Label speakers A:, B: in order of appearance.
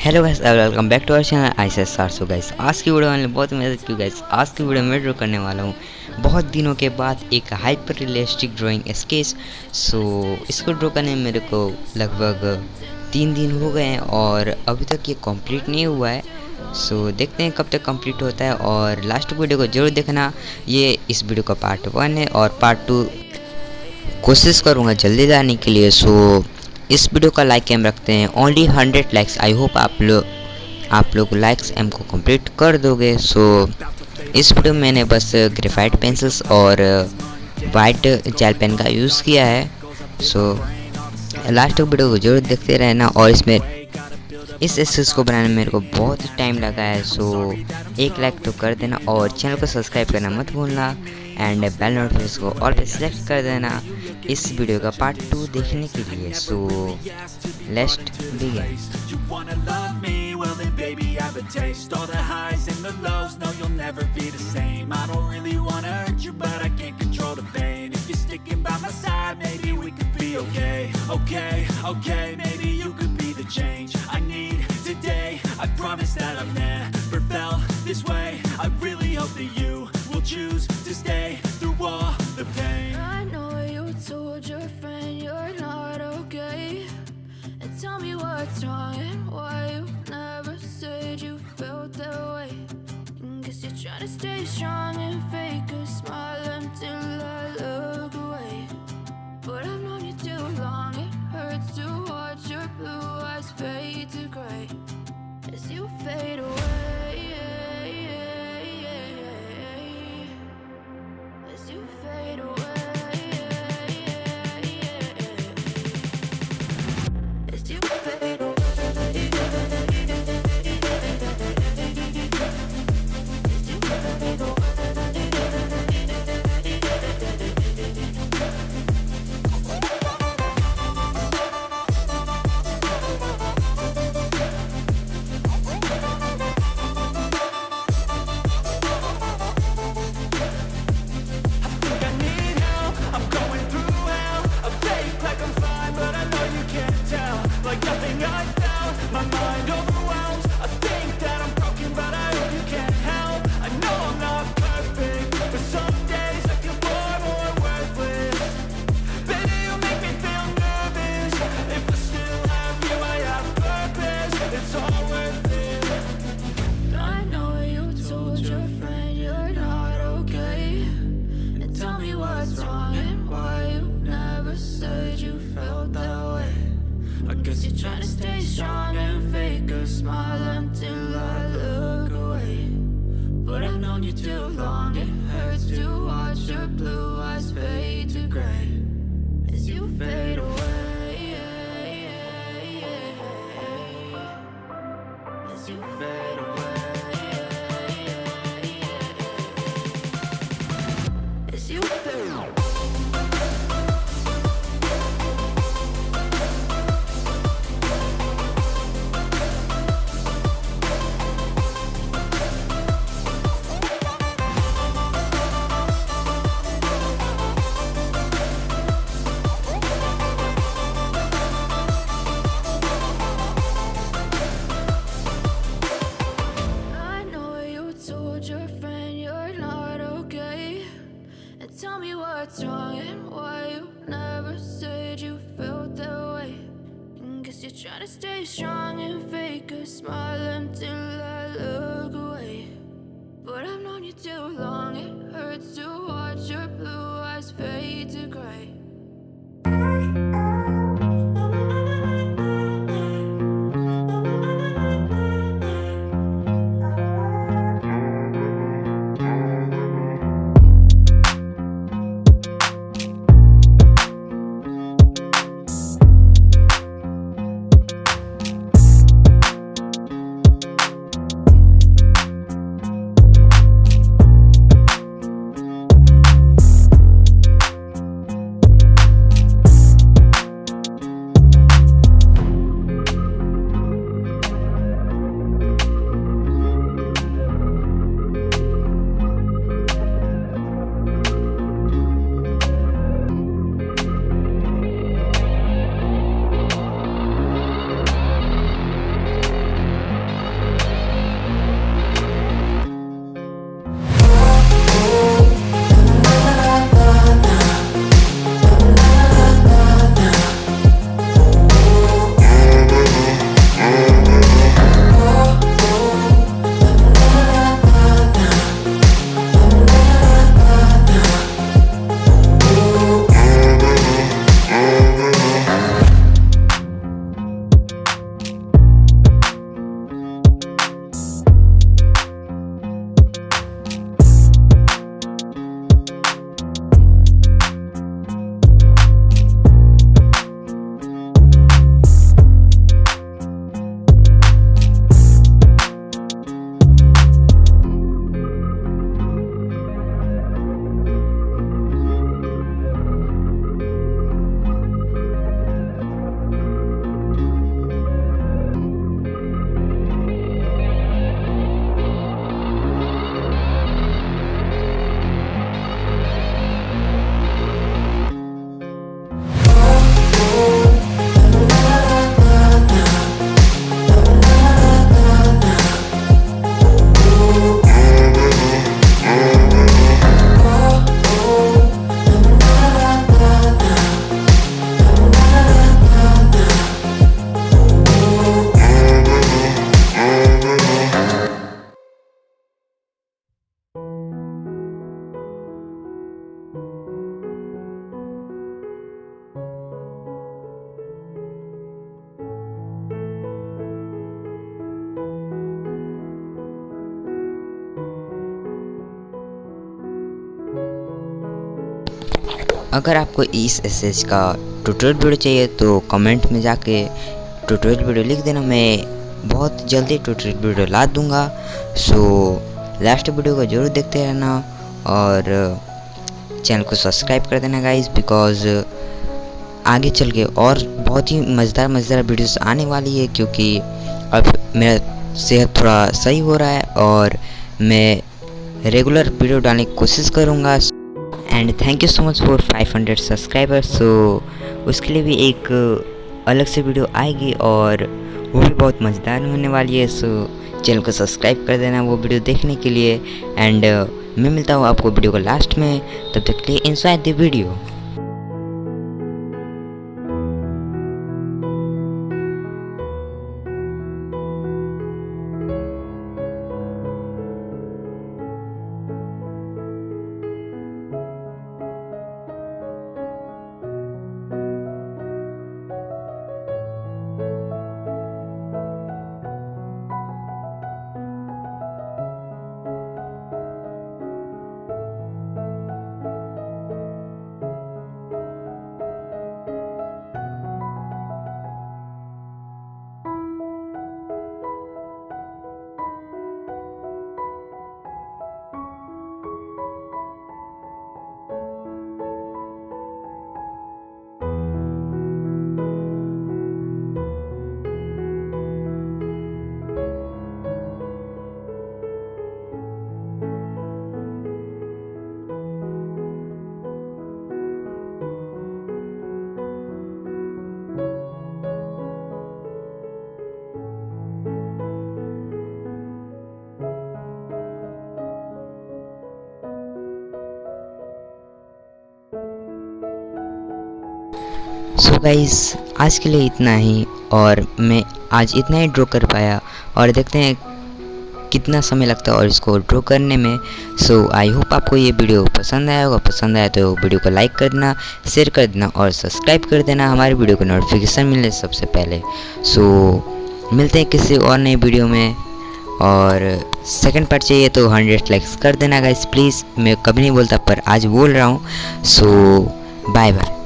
A: Hello guys, welcome back to our channel iceniceart। So guys, आज की video में बहुत मदद की गाइस। आज की वीडियो में ड्रॉ करने वाला हूँ बहुत दिनों के बाद एक हाइपर रियलिस्टिक ड्राइंग स्केच। सो इसको ड्रॉ करने में मेरे को लगभग 3 दिन हो गए हैं और अभी तक ये कंप्लीट नहीं हुआ है। सो देखते हैं कब तक कंप्लीट होता है और लास्ट वीडियो को जरूर देखना। ये इस वीडियो का पार्ट 1 है और पार्ट 2 कोशिश करूँगा जल्दी लाने के लिए। सो इस वीडियो का लाइक एम रखते हैं ओनली 100 लाइक्स। आई होप आप लोग लाइक्स एम को कंप्लीट कर दोगे। सो इस वीडियो में मैंने बस ग्रेफाइट पेंसिल्स और वाइट जेल पेन का यूज़ किया है। सो लास्ट वीडियो को जरूर देखते रहना और इसमें इस स्केच को बनाने में मेरे को बहुत टाइम लगा है। सो एक लाइक तो कर देना और चैनल को सब्सक्राइब करना मत भूलना एंड बेल नोटिफिकेशन को ऑल पे सेलेक्ट कर देना इस वीडियो का पार्ट 2 देखने के लिए। So let's begin.
B: Well then baby I have a taste all the highs and the lows, no you'll never be the same. I don't really wanna hurt you but I can't control the pain. If you're sticking by my side maybe we could be okay, maybe you could be the change I need today. I promise that I've never felt this way. I really hope that you will choose to stay through all the pain.
C: I know you told your friend you're not okay, and tell me what's wrong and why you never said you felt that way. Guess you're trying to stay strong and fake a smile until I look away. But I've known you too long, it hurts to watch your blue eyes fade to gray as you fade away, as you fade away.
B: Like nothing I felt, my mind overwhelms. I think that I'm broken but I hope you can't help. I know I'm not perfect, but some days I feel far more worthless. Baby you make me feel nervous. If I still have you I have purpose. It's all worth it.
C: I know you told your friend you're not okay, and tell me what's wrong and why you never said you felt that way. I guess you're trying to stay strong and fake a smile until I look away. But I've known you too long, it hurts to watch your blue eyes fade to gray as you fade away, as you fade away, as you fade away. Tell me what's wrong and why you never said you felt that way. Guess you're trying to stay strong and fake a smile until I look away. But I've known you too long, it hurts to watch your blue eyes fade to gray.
A: अगर आपको इस SS का tutorial video चाहिए तो comment में जाके tutorial video लिख देना, मैं बहुत जल्दी ट्यूटोरियल वीडियो ला दूंगा। सो लास्ट वीडियो को जरूर देखते रहना और चैनल को सब्सक्राइब कर देना गाइस, बिकॉज आगे चल के और बहुत ही मज़ेदार वीडियोस आने वाली है, क्योंकि अब मेरा सेहत थोड़ा सही हो रहा है और मैं रेगुलर वीडियो डालने की कोशिश करूँगा। And thank you so much for 500 subscribers. So उसके लिए भी एक अलग से वीडियो आएगी और वो भी बहुत मज़ेदार होने वाली है। सो चैनल को सब्सक्राइब कर देना वो वीडियो देखने के लिए। एंड मैं मिलता हूँ आपको वीडियो को लास्ट में, तब तक के लिए enjoy the video. So guys आज के लिए इतना ही, और मैं आज इतना ही ड्रॉ कर पाया और देखते हैं कितना समय लगता है और इसको ड्रॉ करने में। सो आई होप आपको ये वीडियो पसंद आया होगा। पसंद आया तो वीडियो को लाइक कर देना, शेयर कर देना और सब्सक्राइब कर देना हमारी वीडियो को नोटिफिकेशन मिले सबसे पहले। सो मिलते हैं किसी और नई वीडियो में, और सेकंड पार्ट चाहिए तो 100 लाइक्स कर देना गाइस प्लीज़। मैं कभी नहीं बोलता पर आज बोल रहा हूँ। सो बाय बाय।